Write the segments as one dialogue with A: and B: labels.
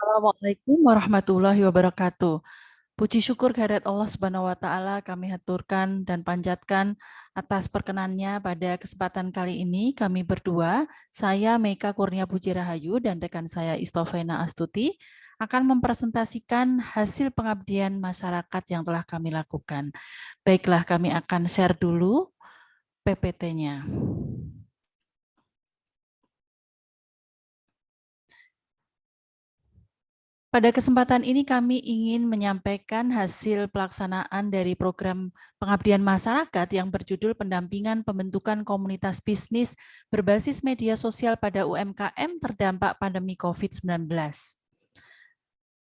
A: Assalamualaikum warahmatullahi wabarakatuh. Puji syukur kehadirat Allah Subhanahu wa taala kami haturkan dan panjatkan atas perkenannya pada kesempatan kali ini kami berdua, saya Meika Kurnia Puji Rahayu dan rekan saya Istovena Astuti akan mempresentasikan hasil pengabdian masyarakat yang telah kami lakukan. Baiklah, kami akan share dulu PPT-nya. Pada kesempatan ini kami ingin menyampaikan hasil pelaksanaan dari program pengabdian masyarakat yang berjudul Pendampingan Pembentukan Komunitas Bisnis Berbasis Media Sosial pada UMKM Terdampak Pandemi COVID-19.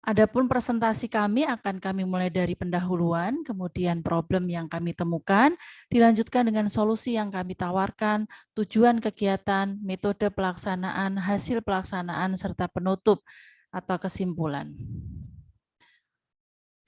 A: Adapun presentasi kami akan kami mulai dari pendahuluan, kemudian problem yang kami temukan, dilanjutkan dengan solusi yang kami tawarkan, tujuan kegiatan, metode pelaksanaan, hasil pelaksanaan, serta penutup atau kesimpulan.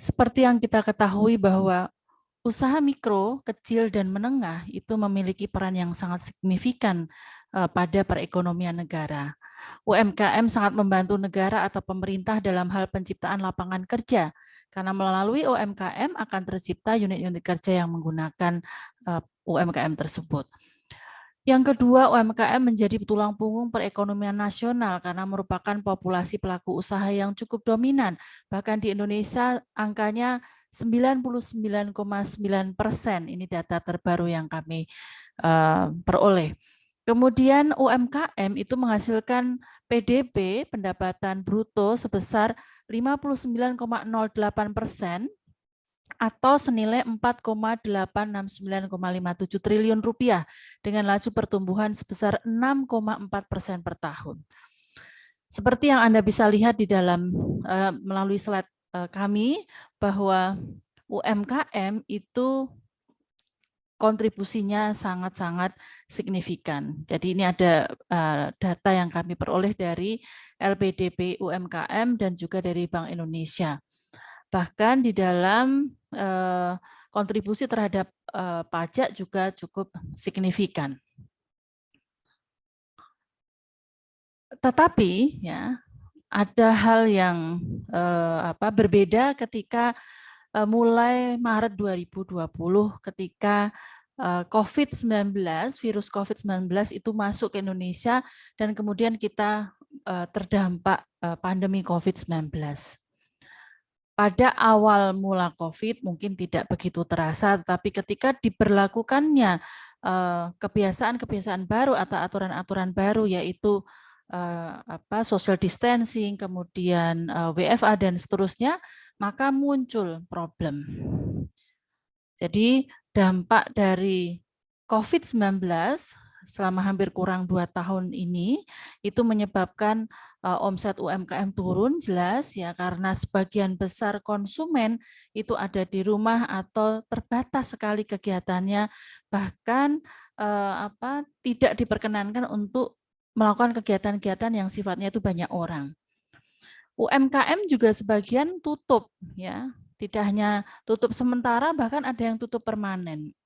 A: Seperti yang kita ketahui bahwa usaha mikro, kecil, dan menengah itu memiliki peran yang sangat signifikan pada perekonomian negara. UMKM sangat membantu negara atau pemerintah dalam hal penciptaan lapangan kerja, karena melalui UMKM akan tercipta unit-unit kerja yang menggunakan UMKM tersebut. Yang kedua, UMKM menjadi tulang punggung perekonomian nasional karena merupakan populasi pelaku usaha yang cukup dominan. Bahkan di Indonesia angkanya 99,9%. Ini data terbaru yang kami peroleh. Kemudian UMKM itu menghasilkan PDB, pendapatan bruto sebesar 59,08%, atau senilai 4,869,57 triliun rupiah dengan laju pertumbuhan sebesar 6,4% per tahun. Seperti yang Anda bisa lihat di dalam melalui slide kami bahwa UMKM itu kontribusinya sangat-sangat signifikan. Jadi ini ada data yang kami peroleh dari LPDP UMKM dan juga dari Bank Indonesia. Bahkan di dalam kontribusi terhadap pajak juga cukup signifikan. Tetapi ya ada hal yang berbeda ketika mulai Maret 2020 ketika COVID-19, virus COVID-19 itu masuk ke Indonesia dan kemudian kita terdampak pandemi COVID-19. Pada awal mula COVID mungkin tidak begitu terasa, tetapi ketika diberlakukannya kebiasaan-kebiasaan baru atau aturan-aturan baru, yaitu social distancing, kemudian WFA dan seterusnya, maka muncul problem. Jadi dampak dari COVID-19 selama hampir kurang 2 tahun ini itu menyebabkan omset UMKM turun jelas ya, karena sebagian besar konsumen itu ada di rumah atau terbatas sekali kegiatannya, bahkan tidak diperkenankan untuk melakukan kegiatan-kegiatan yang sifatnya itu banyak orang. UMKM juga sebagian tutup ya, tidak hanya tutup sementara, bahkan ada yang tutup permanen.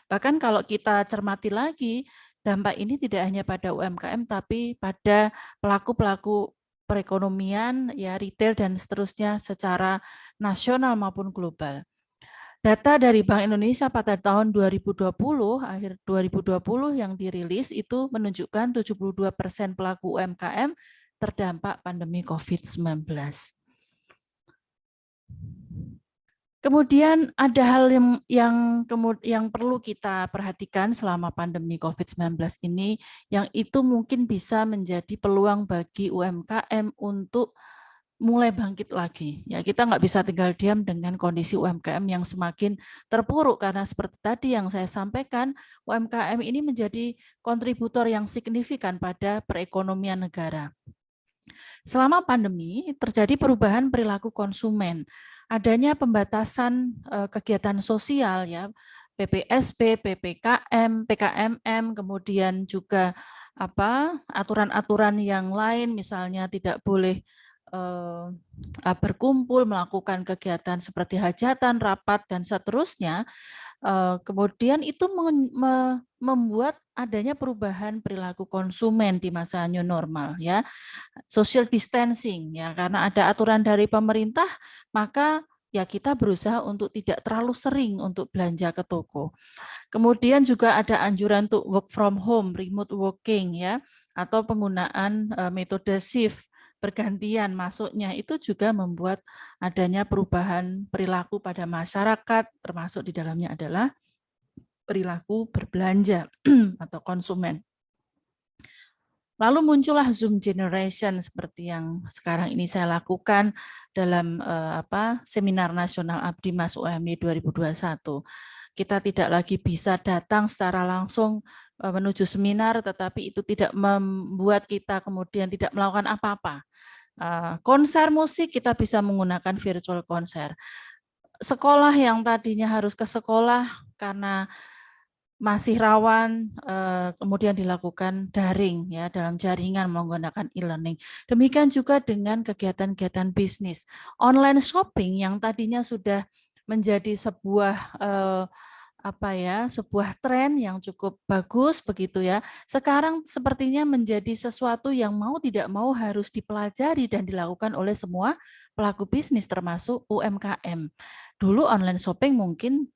A: Bahkan kalau kita cermati lagi, dampak ini tidak hanya pada UMKM, tapi pada pelaku-pelaku perekonomian, ya retail dan seterusnya secara nasional maupun global. Data dari Bank Indonesia pada tahun 2020, akhir 2020 yang dirilis itu menunjukkan 72% pelaku UMKM terdampak pandemi COVID-19. Kemudian ada hal yang perlu kita perhatikan selama pandemi COVID-19 ini, yang itu mungkin bisa menjadi peluang bagi UMKM untuk mulai bangkit lagi. Ya, kita nggak bisa tinggal diam dengan kondisi UMKM yang semakin terpuruk, karena seperti tadi yang saya sampaikan, UMKM ini menjadi kontributor yang signifikan pada perekonomian negara. Selama pandemi terjadi perubahan perilaku konsumen, adanya pembatasan kegiatan sosial ya, PPSB, PPKM, PKMM, kemudian juga aturan-aturan yang lain, misalnya tidak boleh berkumpul, melakukan kegiatan seperti hajatan, rapat, dan seterusnya. Kemudian itu membuat adanya perubahan perilaku konsumen di masa new normal ya. Social distancing ya, karena ada aturan dari pemerintah, maka ya kita berusaha untuk tidak terlalu sering untuk belanja ke toko. Kemudian juga ada anjuran untuk work from home, remote working ya, atau penggunaan metode shift bergantian masuknya, itu juga membuat adanya perubahan perilaku pada masyarakat, termasuk di dalamnya adalah perilaku berbelanja atau konsumen. Lalu muncullah Zoom Generation seperti yang sekarang ini saya lakukan dalam seminar nasional Abdi Mas UMY 2021. Kita tidak lagi bisa datang secara langsung menuju seminar, tetapi itu tidak membuat kita kemudian tidak melakukan apa-apa. Konser musik kita bisa menggunakan virtual konser. Sekolah yang tadinya harus ke sekolah karena masih rawan, kemudian dilakukan daring ya dalam jaringan menggunakan e-learning. Demikian juga dengan kegiatan-kegiatan bisnis. Online shopping yang tadinya sudah menjadi sebuah sebuah tren yang cukup bagus begitu ya. Sekarang sepertinya menjadi sesuatu yang mau tidak mau harus dipelajari dan dilakukan oleh semua pelaku bisnis termasuk UMKM. Dulu online shopping mungkin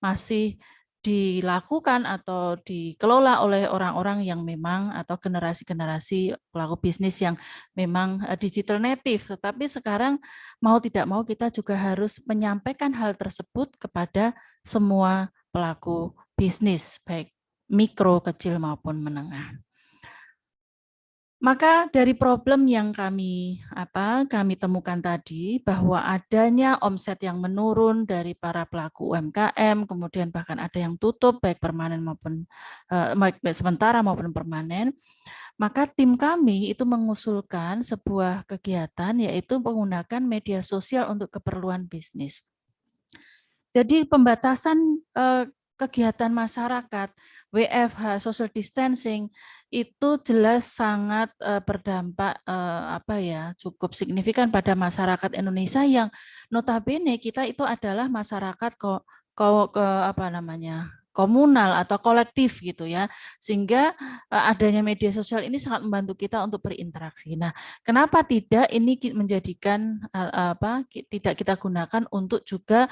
A: masih dilakukan atau dikelola oleh orang-orang yang memang atau generasi-generasi pelaku bisnis yang memang digital native, tetapi sekarang mau tidak mau kita juga harus menyampaikan hal tersebut kepada semua pelaku bisnis, baik mikro, kecil maupun menengah. Maka dari problem yang kami temukan tadi, bahwa adanya omset yang menurun dari para pelaku UMKM, kemudian bahkan ada yang tutup baik permanen maupun baik sementara maupun permanen, maka tim kami itu mengusulkan sebuah kegiatan yaitu menggunakan media sosial untuk keperluan bisnis. Jadi pembatasan kegiatan masyarakat, WFH, social distancing, itu jelas sangat berdampak cukup signifikan pada masyarakat Indonesia yang notabene kita itu adalah masyarakat komunal atau kolektif gitu ya, sehingga adanya media sosial ini sangat membantu kita untuk berinteraksi. Nah, kenapa tidak ini menjadikan tidak kita gunakan untuk juga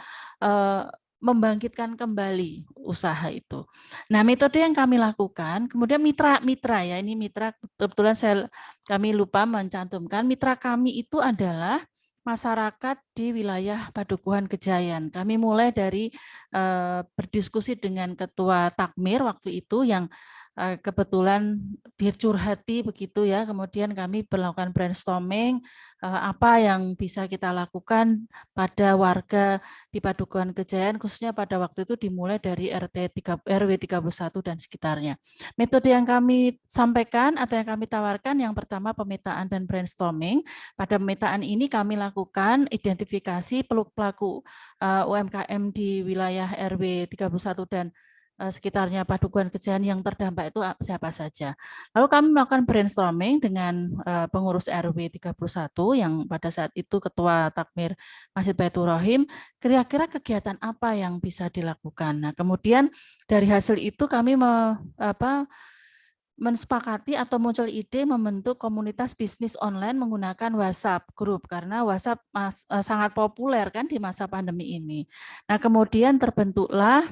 A: membangkitkan kembali usaha itu. Nah, metode yang kami lakukan, kemudian mitra ya, ini mitra kebetulan kami lupa mencantumkan, mitra kami itu adalah masyarakat di wilayah Padukuhan Kejayan. Kami mulai dari berdiskusi dengan Ketua Takmir waktu itu yang kebetulan dicurhati begitu ya, kemudian kami melakukan brainstorming apa yang bisa kita lakukan pada warga di Padukuhan Kejayan, khususnya pada waktu itu dimulai dari RW 31 dan sekitarnya. Metode yang kami sampaikan atau yang kami tawarkan, yang pertama pemetaan dan brainstorming. Pada pemetaan ini kami lakukan identifikasi pelaku UMKM di wilayah RW 31 dan sekitarnya Padukuhan Kejayan yang terdampak itu siapa saja. Lalu kami melakukan brainstorming dengan pengurus RW 31 yang pada saat itu Ketua Takmir Masjid Baitur Rahim, kira-kira kegiatan apa yang bisa dilakukan. Nah, kemudian dari hasil itu kami mensepakati atau muncul ide membentuk komunitas bisnis online menggunakan WhatsApp group karena WhatsApp sangat populer kan di masa pandemi ini. Nah, kemudian terbentuklah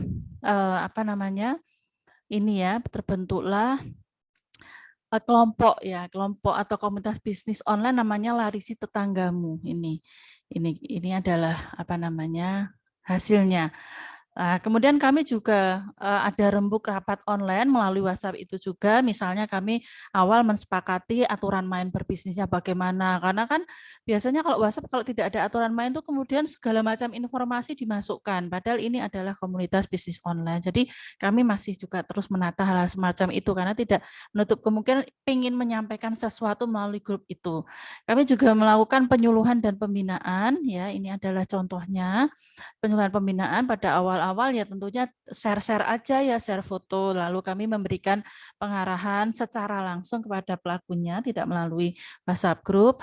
A: terbentuklah kelompok atau komunitas bisnis online namanya Larisi Tetanggamu. Ini adalah hasilnya. Kemudian kami juga ada rembuk rapat online melalui WhatsApp itu juga. Misalnya kami awal mensepakati aturan main berbisnisnya bagaimana. Karena kan biasanya kalau WhatsApp kalau tidak ada aturan main itu kemudian segala macam informasi dimasukkan. Padahal ini adalah komunitas bisnis online. Jadi kami masih juga terus menata hal-hal semacam itu karena tidak menutup kemungkinan ingin menyampaikan sesuatu melalui grup itu. Kami juga melakukan penyuluhan dan pembinaan. Ya, ini adalah contohnya penyuluhan pembinaan pada awal awal ya tentunya share-share aja ya, share foto, lalu kami memberikan pengarahan secara langsung kepada pelakunya, tidak melalui WhatsApp group.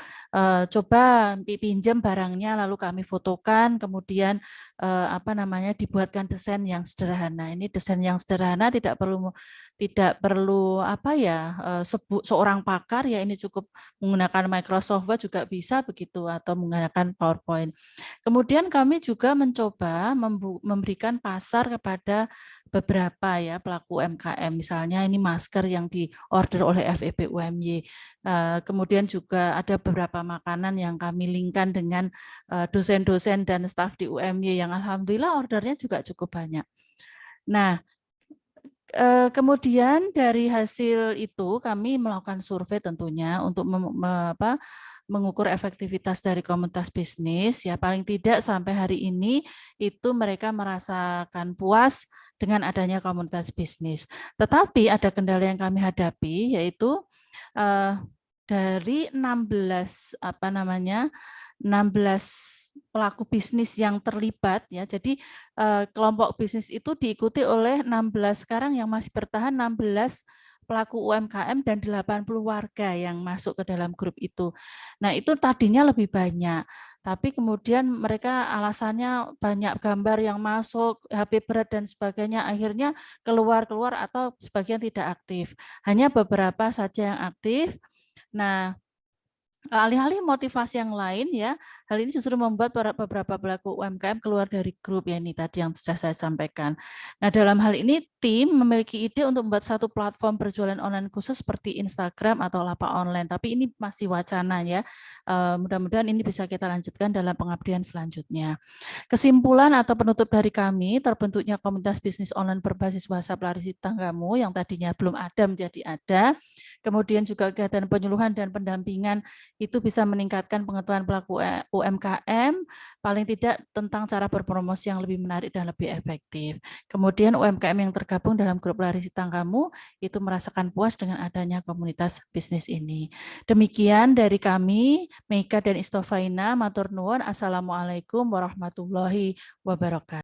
A: Coba pinjam barangnya, lalu kami fotokan, kemudian dibuatkan desain yang sederhana. Ini desain yang sederhana tidak perlu seorang pakar ya, ini cukup menggunakan Microsoft Word juga bisa begitu, atau menggunakan PowerPoint. Kemudian kami juga mencoba memberikan pasar kepada beberapa ya pelaku UMKM, misalnya ini masker yang diorder oleh FEB UMY. Kemudian juga ada beberapa makanan yang kami linkkan dengan dosen-dosen dan staf di UMY yang alhamdulillah ordernya juga cukup banyak. Nah, kemudian dari hasil itu kami melakukan survei tentunya untuk mengukur efektivitas dari komunitas bisnis. Ya paling tidak sampai hari ini itu mereka merasakan puas dengan adanya komunitas bisnis. Tetapi ada kendala yang kami hadapi, yaitu dari 16 pelaku bisnis yang terlibat ya. Jadi kelompok bisnis itu diikuti oleh 16, sekarang yang masih bertahan 16 pelaku UMKM dan 80 warga yang masuk ke dalam grup itu. Nah, itu tadinya lebih banyak, tapi kemudian mereka alasannya banyak gambar yang masuk, HP berat dan sebagainya, akhirnya keluar atau sebagian tidak aktif. Hanya beberapa saja yang aktif. Nah, alih-alih motivasi yang lain ya, hal ini justru membuat beberapa pelaku UMKM keluar dari grup ya, ini tadi yang sudah saya sampaikan. Nah, dalam hal ini tim memiliki ide untuk membuat satu platform berjualan online khusus seperti Instagram atau lapak online, tapi ini masih wacana ya. Mudah-mudahan ini bisa kita lanjutkan dalam pengabdian selanjutnya. Kesimpulan atau penutup dari kami, terbentuknya komunitas bisnis online berbasis WhatsApp Larisi Tanggamu yang tadinya belum ada menjadi ada. Kemudian juga kegiatan penyuluhan dan pendampingan itu bisa meningkatkan pengetahuan pelaku UMKM, paling tidak tentang cara berpromosi yang lebih menarik dan lebih efektif. Kemudian UMKM yang tergabung dalam grup Larisi Tanggamu itu merasakan puas dengan adanya komunitas bisnis ini. Demikian dari kami, Meika dan Istofaina, matur nuwun, assalamualaikum warahmatullahi wabarakatuh.